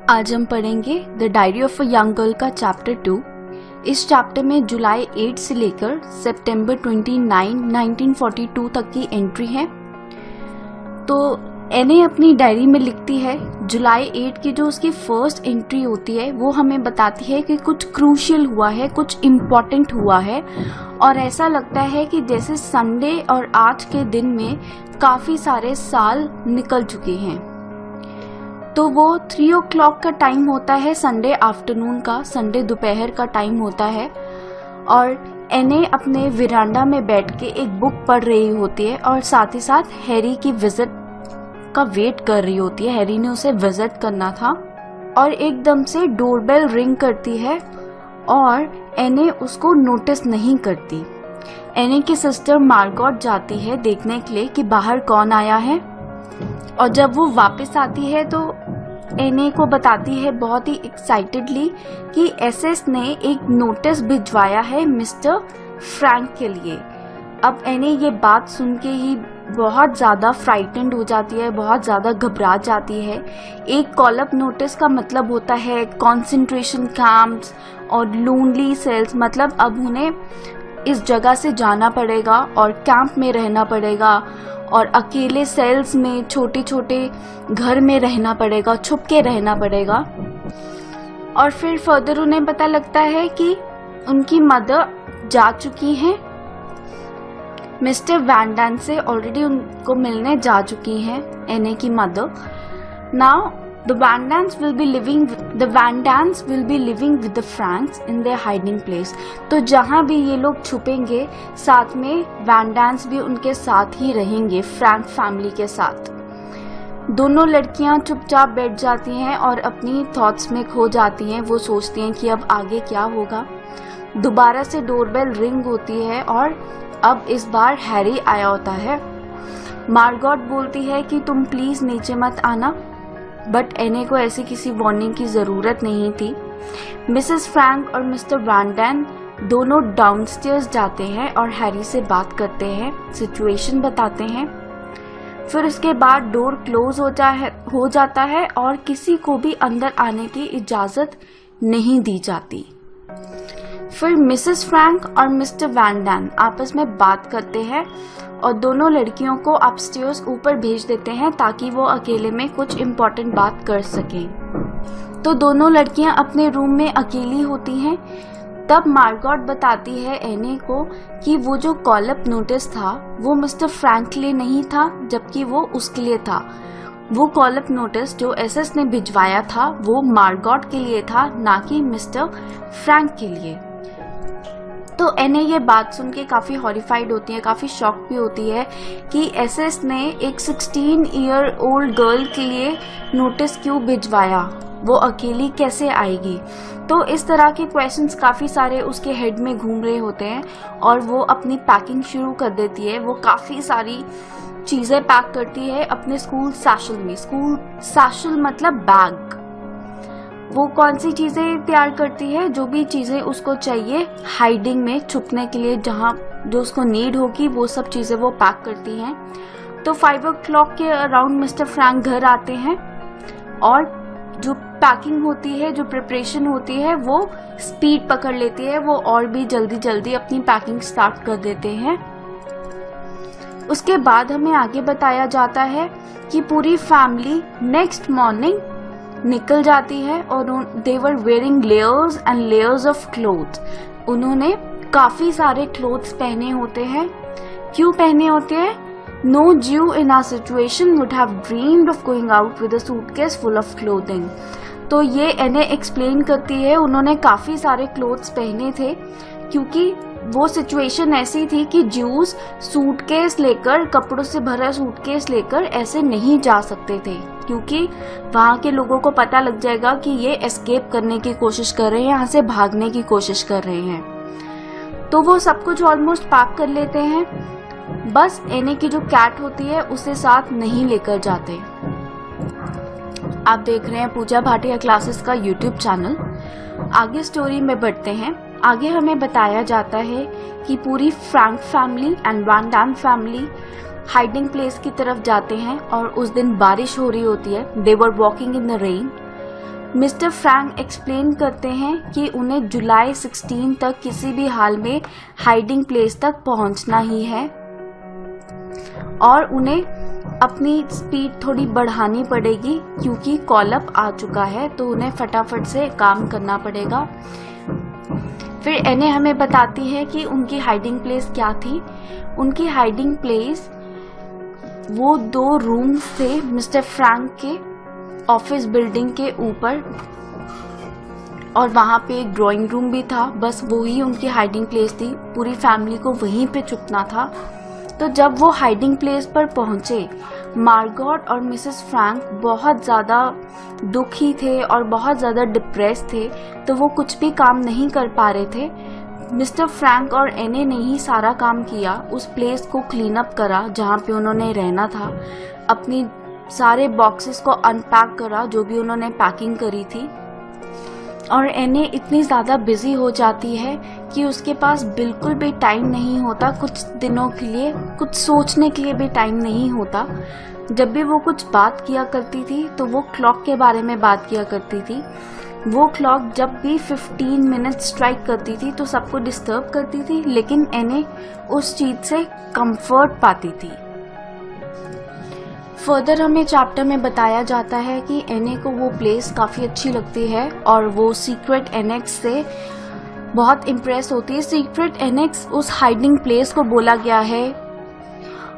आज हम पढ़ेंगे the diary of a young girl का चैप्टर 2। इस चैप्टर में जुलाई 8 से लेकर सितंबर 29, 1942 तक की एंट्री है। तो एने अपनी डायरी में लिखती है जुलाई 8 की जो उसकी फर्स्ट एंट्री होती है वो हमें बताती है कि कुछ क्रूशियल हुआ है, कुछ इम्पोर्टेंट हुआ है और ऐसा लगता है कि जैसे संडे और आज के दिन में काफ़ी सारे साल निकल चुके हैं। तो वो 3 o'clock का टाइम होता है, संडे आफ्टरनून का, संडे दोपहर का टाइम होता है और एने अपने विरांडा में बैठ के एक बुक पढ़ रही होती है और साथ ही साथ हैरी की विजिट का वेट कर रही होती है। हैरी ने उसे विजिट करना था और एकदम से डोरबेल रिंग करती है और एने उसको नोटिस नहीं करती। एने की सिस्टर मार्गॉट जाती है देखने के लिए कि बाहर कौन आया है और जब वो वापस आती है तो एने को बताती है बहुत ही एक्साइटेडली कि एसएस ने एक नोटिस भिजवाया है मिस्टर फ्रैंक के लिए। अब एने ये बात सुन के ही बहुत ज़्यादा फ्राइटेंड हो जाती है, बहुत ज़्यादा घबरा जाती है। एक कॉल अप नोटिस का मतलब होता है कॉन्सेंट्रेशन कैंप्स और लोनली सेल्स, मतलब अब उन्हें इस जगह से जाना पड़ेगा और कैंप में रहना पड़ेगा और अकेले सेल्स में, छोटे छोटे घर में रहना पड़ेगा, छुप के रहना पड़ेगा। और फिर फर्दर उन्हें पता लगता है कि उनकी मदर जा चुकी हैं, मिस्टर वैन डैन से ऑलरेडी उनको मिलने जा चुकी हैं एने की mother. Now the Van Dans will be living with the Franks in their hiding place। तो जहाँ भी ये लोग छुपेंगे साथ में वैन डांस भी उनके साथ ही रहेंगे, फ्रैंक फैमिली के साथ। दोनों लड़कियाँ चुपचाप बैठ जाती हैं और अपनी थॉट्स में खो जाती हैं। वो सोचती हैं कि अब आगे क्या होगा। दोबारा से डोरबेल रिंग होती है और अब इस बार हैरी आया होता है। मार्गॉट बोलती है कि तुम प्लीज नीचे मत आना, बट एने को ऐसी किसी वार्निंग की ज़रूरत नहीं थी। मिसेस फ्रैंक और मिस्टर वैन डैन दोनों डाउनस्टेयर्स जाते हैं और हैरी से बात करते हैं, सिचुएशन बताते हैं। फिर उसके बाद डोर क्लोज हो जाता है और किसी को भी अंदर आने की इजाज़त नहीं दी जाती। फिर मिसेस फ्रैंक और मिस्टर वैन डैन आपस में बात करते हैं और दोनों लड़कियों को अपस्टेयर्स ऊपर भेज देते हैं ताकि वो अकेले में कुछ इम्पोर्टेंट बात कर सकें। तो दोनों लड़कियां अपने रूम में अकेली होती हैं। तब मार्गॉट बताती है एने को कि वो जो कॉल अप नोटिस था वो मिस्टर फ्रैंक के लिए नहीं था, जबकि वो उसके लिए था। वो कॉल अप नोटिस जो एसएस ने भिजवाया था वो मार्गॉट के लिए था, ना कि मिस्टर फ्रैंक के लिए। तो एने ये बात सुन के काफ़ी हॉरिफाइड होती है, काफ़ी शॉक भी होती है कि एसएस ने एक 16 ईयर ओल्ड गर्ल के लिए नोटिस क्यों भिजवाया, वो अकेली कैसे आएगी। तो इस तरह के क्वेश्चंस काफ़ी सारे उसके हेड में घूम रहे होते हैं और वो अपनी पैकिंग शुरू कर देती है। वो काफ़ी सारी चीज़ें पैक करती है अपने स्कूल सैशल में। स्कूल सैशल मतलब बैग। वो कौन सी चीज़ें तैयार करती है, जो भी चीज़ें उसको चाहिए हाइडिंग में, छुपने के लिए, जहाँ जो उसको नीड होगी वो सब चीज़ें वो पैक करती हैं। तो 5 o'clock के अराउंड मिस्टर फ्रैंक घर आते हैं और जो पैकिंग होती है, जो प्रिपरेशन होती है वो स्पीड पकड़ लेती है। वो और भी जल्दी जल्दी अपनी पैकिंग स्टार्ट कर देते हैं। उसके बाद हमें आगे बताया जाता है कि पूरी फैमिली नेक्स्ट मॉर्निंग निकल जाती है और they were wearing layers and layers of cloth. उन्होंने काफी सारे क्लोथ्स पहने होते हैं। क्यों पहने होते हैं? No Jew in our situation would have dreamed of going out with a suitcase full of clothing. तो ये एने एक्सप्लेन करती है उन्होंने काफी सारे क्लोथ्स पहने थे क्योंकि वो सिचुएशन ऐसी थी कि ज्यूज सूटकेस लेकर, कपड़ों से भरा सूटकेस लेकर ऐसे नहीं जा सकते थे क्योंकि वहाँ के लोगों को पता लग जाएगा कि ये एस्केप करने की कोशिश कर रहे हैं, यहाँ से भागने की कोशिश कर रहे हैं। तो वो सब कुछ ऑलमोस्ट पैक कर लेते हैं, बस एने की जो कैट होती है उसे साथ नहीं लेकर जाते। आप देख रहे हैं पूजा भाटिया क्लासेस का यूट्यूब चैनल। आगे स्टोरी में बढ़ते हैं। आगे हमें बताया जाता है कि पूरी Frank family and Van Daan family hiding place की तरफ जाते हैं और उस दिन बारिश हो रही होती है। They were walking in the rain. Mister Frank explain करते हैं कि उन्हें जुलाई 16 तक किसी भी हाल में हाइडिंग प्लेस तक पहुंचना ही है और उन्हें अपनी स्पीड थोड़ी बढ़ानी पड़ेगी क्योंकि कॉल अप आ चुका है, तो उन्हें फटाफट से काम करना पड़ेगा। फिर एने हमें बताती है कि उनकी हाइडिंग प्लेस क्या थी। उनकी हाइडिंग प्लेस वो 2 रूम्स थे मिस्टर फ्रैंक के ऑफिस बिल्डिंग के ऊपर, और वहाँ पे एक ड्राइंग रूम भी था। बस वही उनकी हाइडिंग प्लेस थी, पूरी फैमिली को वहीं पे छुपना था। तो जब वो हाइडिंग प्लेस पर पहुंचे, मार्गोट और मिसेस फ्रैंक बहुत ज़्यादा दुखी थे और बहुत ज़्यादा डिप्रेस थे, तो वो कुछ भी काम नहीं कर पा रहे थे। मिस्टर फ्रैंक और एने ने ही सारा काम किया, उस प्लेस को क्लीन अप करा जहाँ पे उन्होंने रहना था, अपनी सारे बॉक्सेस को अनपैक करा जो भी उन्होंने पैकिंग करी थी। और एने इतनी ज़्यादा बिजी हो जाती है कि उसके पास बिल्कुल भी टाइम नहीं होता, कुछ दिनों के लिए कुछ सोचने के लिए भी टाइम नहीं होता। जब भी वो कुछ बात किया करती थी तो वो क्लॉक के बारे में बात किया करती थी। वो क्लॉक जब भी 15 मिनट स्ट्राइक करती थी तो सबको डिस्टर्ब करती थी, लेकिन एने उस चीज़ से कंफर्ट पाती थी। फर्दर हमें चैप्टर में बताया जाता है कि एने को वो प्लेस काफ़ी अच्छी लगती है और वो सीक्रेट एनेक्स से बहुत इम्प्रेस होती है। सीक्रेट एनेक्स उस हाइडिंग प्लेस को बोला गया है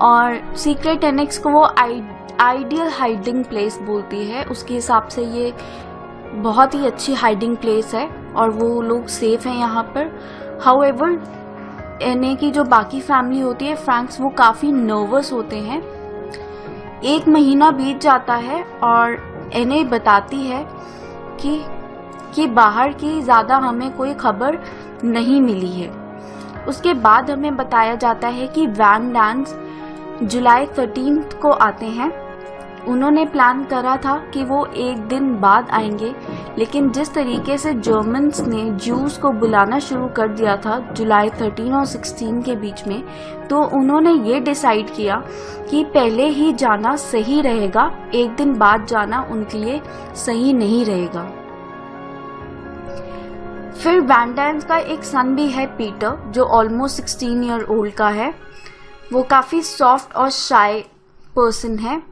और सीक्रेट एनेक्स को वो आइडियल हाइडिंग प्लेस बोलती है। उसके हिसाब से ये बहुत ही अच्छी हाइडिंग प्लेस है और वो लोग सेफ हैं यहाँ पर। हाउएवर एने की जो बाकी फैमिली होती है फ्रैंक्स, वो काफ़ी नर्वस होते हैं। 1 महीना बीत जाता है और एने बताती है कि बाहर की ज़्यादा हमें कोई खबर नहीं मिली है। उसके बाद हमें बताया जाता है कि वैन डांस जुलाई 13 को आते हैं। उन्होंने प्लान करा था कि वो 1 दिन बाद आएंगे, लेकिन जिस तरीके से जर्मन्स ने ज्यूज को बुलाना शुरू कर दिया था जुलाई 13 और 16 के बीच में, तो उन्होंने ये डिसाइड किया कि पहले ही जाना सही रहेगा, 1 दिन बाद जाना उनके लिए सही नहीं रहेगा। फिर वैन डांस का एक सन भी है पीटर, जो ऑलमोस्ट 16 ईयर ओल्ड का है। वो काफ़ी सॉफ्ट और शाय पर्सन है।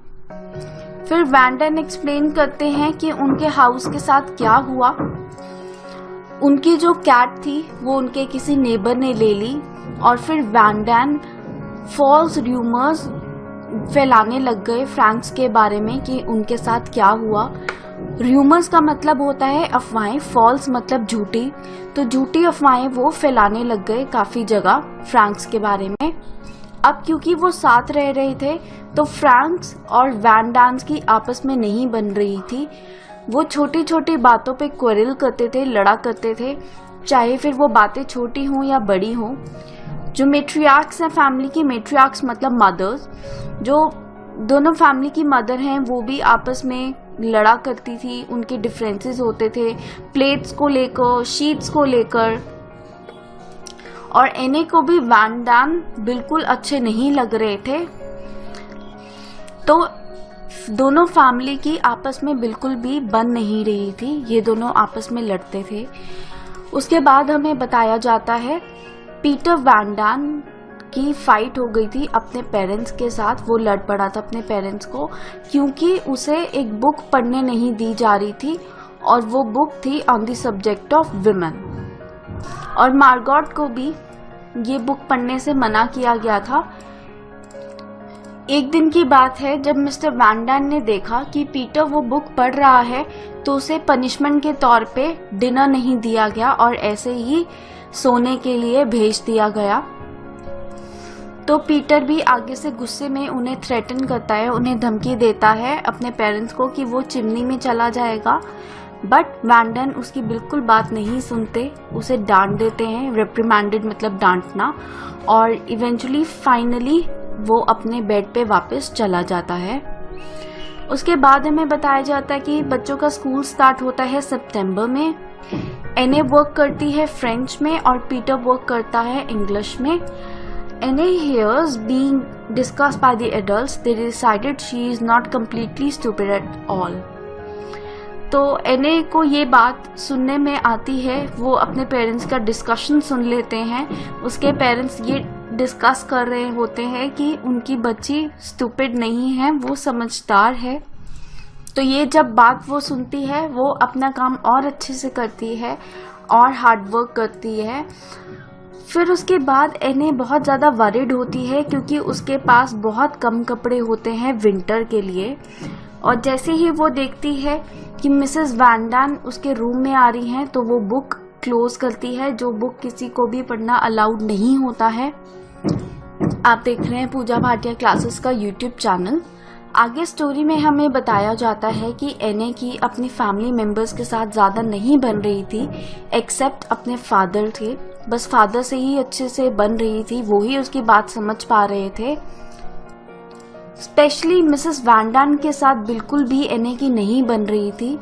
फिर वैन डान एक्सप्लेन करते हैं कि उनके हाउस के साथ क्या हुआ। उनकी जो कैट थी वो उनके किसी नेबर ने ले ली और फिर वैन डान फॉल्स र्यूमर्स फैलाने लग गए फ्रैंक्स के बारे में कि उनके साथ क्या हुआ। र्यूमर्स का मतलब होता है अफवाहें, फॉल्स मतलब झूठी, तो झूठी अफवाहें वो फैलाने लग गए काफ़ी जगह फ्रैंक्स के बारे में। अब क्योंकि वो साथ रह रहे थे तो फ्रैंक्स और वैन डांस की आपस में नहीं बन रही थी। वो छोटी छोटी बातों पे क्वेरल करते थे, लड़ा करते थे, चाहे फिर वो बातें छोटी हों या बड़ी हों। जो मेट्रियार्क्स हैं फैमिली की, मेट्रियार्क्स मतलब मदर्स, जो दोनों फैमिली की मदर हैं, वो भी आपस में लड़ा करती थी। उनके डिफरेंसेस होते थे प्लेट्स को लेकर, शीट्स को लेकर। और एने को भी वैन डान बिल्कुल अच्छे नहीं लग रहे थे, तो दोनों फैमिली की आपस में बिल्कुल भी बन नहीं रही थी। ये दोनों आपस में लड़ते थे। उसके बाद हमें बताया जाता है पीटर वैन डान की फाइट हो गई थी अपने पेरेंट्स के साथ। वो लड़ पड़ा था अपने पेरेंट्स को क्योंकि उसे एक बुक पढ़ने नहीं दी जा रही थी और वो बुक थी on the subject of women. और मार्गोट को भी ये बुक पढ़ने से मना किया गया था। एक दिन की बात है जब मिस्टर वैन डान ने देखा कि पीटर वो बुक पढ़ रहा है, तो उसे पनिशमेंट के तौर पे डिनर नहीं दिया गया और ऐसे ही सोने के लिए भेज दिया गया। तो पीटर भी आगे से गुस्से में उन्हें थ्रेटन करता है, उन्हें धमकी देता है अपने पेरेंट्स को कि वो चिमनी में चला जाएगा। बट वैन डान उसकी बिल्कुल बात नहीं सुनते, उसे डांट देते हैं। रिप्रिमेंडेड मतलब डांटना। और इवेंचुअली फाइनली वो अपने बेड पे वापस चला जाता है। उसके बाद हमें बताया जाता है कि बच्चों का स्कूल स्टार्ट होता है सितंबर में। एने वर्क करती है फ्रेंच में और पीटर वर्क करता है इंग्लिश में। Anne hears being discussed by the adults. They decided she is not completely stupid at all. तो एने को ये बात सुनने में आती है, वो अपने पेरेंट्स का डिस्कशन सुन लेते हैं। उसके पेरेंट्स ये डिस्कस कर रहे होते हैं कि उनकी बच्ची स्टूपिड नहीं है, वो समझदार है। तो ये जब बात वो सुनती है, वो अपना काम और अच्छे से करती है और हार्ड वर्क करती है। फिर उसके बाद एने बहुत ज़्यादा वरिड होती है क्योंकि उसके पास बहुत कम कपड़े होते हैं विंटर के लिए। और जैसे ही वो देखती है कि मिसेस वैन डैन उसके रूम में आ रही हैं, तो वो बुक क्लोज करती है, जो बुक किसी को भी पढ़ना अलाउड नहीं होता है। आप देख रहे हैं पूजा भाटिया क्लासेस का यूट्यूब चैनल। आगे स्टोरी में हमें बताया जाता है कि एने की अपनी फैमिली मेंबर्स के साथ ज़्यादा नहीं बन रही थी, एक्सेप्ट अपने फादर थे। बस फादर से ही अच्छे से बन रही थी, वो ही उसकी बात समझ पा रहे थे। स्पेशली मिसेस वैन डैन के साथ बिल्कुल भी एने की नहीं बन रही थी।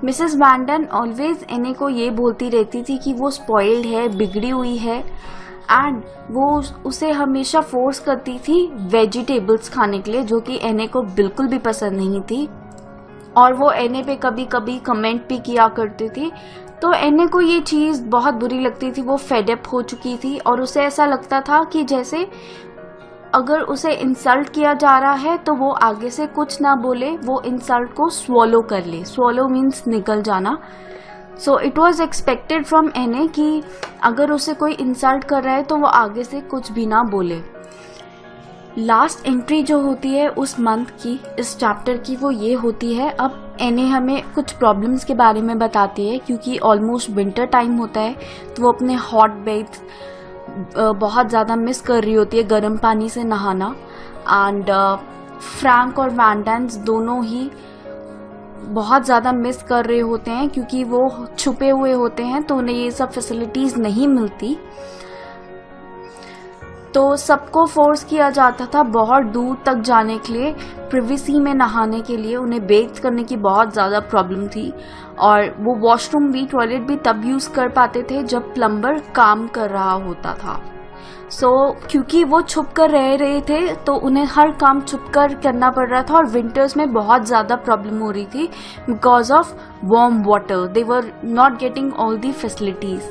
मिसेस वैन डैन ऑलवेज एने को ये बोलती रहती थी कि वो स्पॉइल्ड है, बिगड़ी हुई है, एंड वो उसे हमेशा फोर्स करती थी वेजिटेबल्स खाने के लिए, जो कि एने को बिल्कुल भी पसंद नहीं थी। और वो एने पे कभी कभी कमेंट भी किया करती थी। तो एने को ये चीज़ बहुत बुरी लगती थी, वो फेडअप हो चुकी थी और उसे ऐसा लगता था कि जैसे अगर उसे इंसल्ट किया जा रहा है तो वो आगे से कुछ ना बोले, वो इंसल्ट को स्वॉलो कर ले। स्वॉलो मीन्स निकल जाना। So it was expected from एने कि अगर उसे कोई इंसल्ट कर रहा है तो वो आगे से कुछ भी ना बोले। लास्ट एंट्री जो होती है उस मंथ की, इस चैप्टर की, वो ये होती है। अब एने हमें कुछ प्रॉब्लम्स के बारे में बताती है क्योंकि ऑलमोस्ट विंटर टाइम होता है, तो वो अपने हॉट बेथ बहुत ज़्यादा मिस कर रही होती है, गर्म पानी से नहाना। एंड फ्रैंक और वैन डैन दोनों ही बहुत ज़्यादा मिस कर रहे होते हैं क्योंकि वो छुपे हुए होते हैं, तो उन्हें ये सब फैसिलिटीज़ नहीं मिलती। तो सबको फोर्स किया जाता था बहुत दूर तक जाने के लिए, प्रिवेसी में नहाने के लिए। उन्हें बेथ करने की बहुत ज़्यादा प्रॉब्लम थी और वो वॉशरूम भी, टॉयलेट भी तब यूज़ कर पाते थे जब प्लम्बर काम कर रहा होता था। क्योंकि वो छुप कर रह रहे थे तो उन्हें हर काम छुप कर करना पड़ रहा था और विंटर्स में बहुत ज़्यादा प्रॉब्लम हो रही थी because of warm water. They were not getting all the facilities.